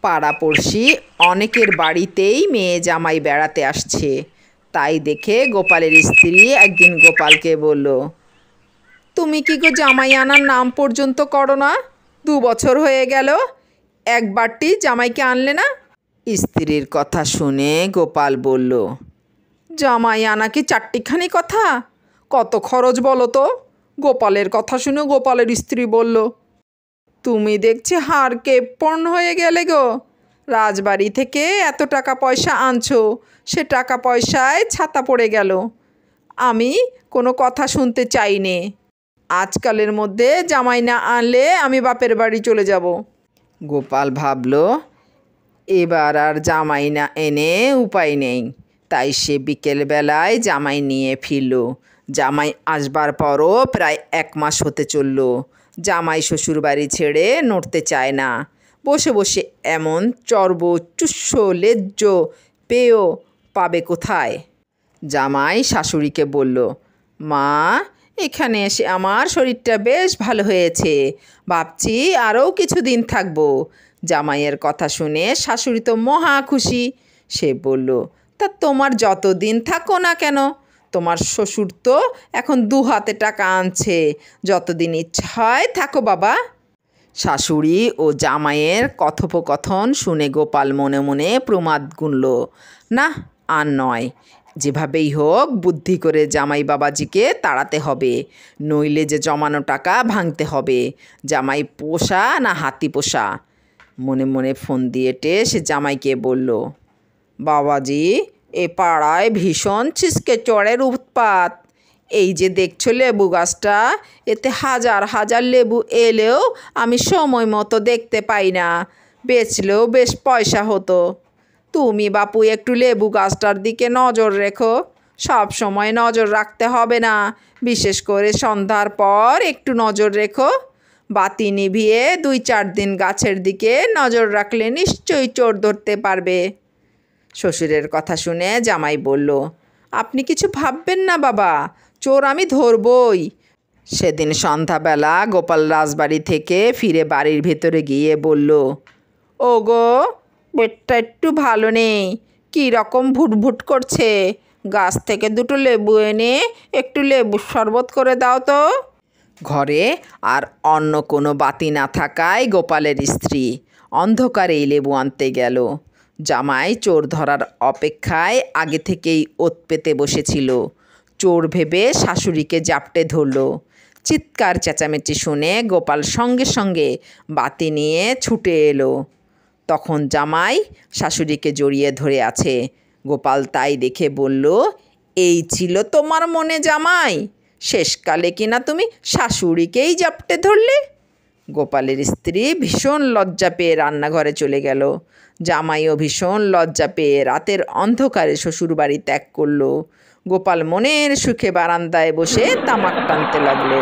পাড়াপড়শি অনেকের বাড়িতেই মেয়ে জামাই বেড়াতে আসছে। তাই দেখে গোপালের স্ত্রী একদিন গোপালকে বলল, তুমি কি গো জামাই আনার নাম পর্যন্ত করো না? 2 বছর হয়ে গেল, একবারটি জামাইকে আনলে না। স্ত্রীর কথা শুনে গোপাল বলল, জামাই আনা কি 4টিখানি কথা? কত খরচ বলো তো? গোপালের কথা শুনে গোপালের স্ত্রী বলল, তুমি দেখছি হাড় কেপ্পন হয়ে গেলে গো। রাজবাড়ি থেকে এত টাকা পয়সা আনছো, সে টাকা পয়সায় ছাতা পড়ে গেল। আমি কোনো কথা শুনতে চাই নে। আজকালের মধ্যে জামাই না আনলে আমি বাপের বাড়ি চলে যাব। গোপাল ভাবল, এবার আর জামাই না এনে উপায় নেই। তাই সে বিকেলবেলায় জামাই নিয়ে ফিরল। জামাই আসবার পরও প্রায় 1 মাস হতে চলল। জামাই শ্বশুর বাড়ি ছেড়ে নড়তে চায় না। বসে বসে এমন চর্ব চুষ্য লেজ্জ পেয়েও পাবে কোথায়? জামাই শাশুড়িকে বলল, মা, এখানে এসে আমার শরীরটা বেশ ভালো হয়েছে, ভাবছি আরও কিছুদিন থাকবো। জামাইয়ের কথা শুনে শাশুড়ি তো মহা খুশি। সে বলল, তা তোমার যতদিন থাকো না কেন, তোমার শ্বশুর তো এখন 2 হাতে টাকা আনছে, যতদিন ইচ্ছা হয় থাকো বাবা। শাশুড়ি ও জামাইয়ের কথোপকথন শুনে গোপাল মনে মনে প্রমাদ গুনল, না আর নয়, যেভাবেই হোক বুদ্ধি করে জামাই বাবাজিকে তাড়াতে হবে, নইলে যে জমানো টাকা ভাঙতে হবে। জামাই পোষা না হাতি পোষা? মনে মনে ফোন দিয়েটে সে জামাইকে বলল, বাবাজি, এ পাড়ায় ভীষণ ছিচকে চড়ের উৎপাত। এই যে দেখছো লেবু গাছটা, এতে হাজার হাজার লেবু এলেও আমি সময় মতো দেখতে পাই না। বেচলেও বেশ পয়সা হতো। তুমি বাপু একটু লেবু গাছটার দিকে নজর রেখো। সব সময় নজর রাখতে হবে না, বিশেষ করে সন্ধ্যার পর একটু নজর রেখো। বাতি নিভিয়ে 2-4 দিন গাছের দিকে নজর রাখলে নিশ্চয়ই চোর ধরতে পারবে। শ্বশুরের কথা শুনে জামাই বলল, আপনি কিছু ভাববেন না বাবা, চোর আমি ধরবই। সেদিন সন্ধ্যাবেলা গোপাল রাজবাড়ি থেকে ফিরে বাড়ির ভেতরে গিয়ে বলল, ওগো, পেটটা একটু ভালো নেই, কী রকম ভুটভুট করছে। গাছ থেকে 2টো লেবু এনে একটু লেবুর শরবত করে দাও তো। ঘরে আর অন্য কোনো বাতি না থাকায় গোপালের স্ত্রী অন্ধকারেই লেবু আনতে গেল। জামাই চোর ধরার অপেক্ষায় আগে থেকেই ওত পেতে বসেছিল। চোর ভেবে শাশুড়িকে জাপটে ধরল। চিৎকার চেঁচামেচি শুনে গোপাল সঙ্গে সঙ্গে বাতি নিয়ে ছুটে এলো। তখন জামাই শাশুড়িকে জড়িয়ে ধরে আছে। গোপাল তাই দেখে বলল, এই ছিল তোমার মনে জামাই? শেষকালে কিনা তুমি শাশুড়িকেই জাপটে ধরলে। গোপালের স্ত্রী ভীষণ লজ্জা পেয়ে রান্নাঘরে চলে গেল। জামাইও ভীষণ লজ্জা পেয়ে রাতের অন্ধকারে শ্বশুরবাড়ি ত্যাগ করল। গোপাল মনের সুখে বারান্দায় বসে তামাক টানতে লাগলো।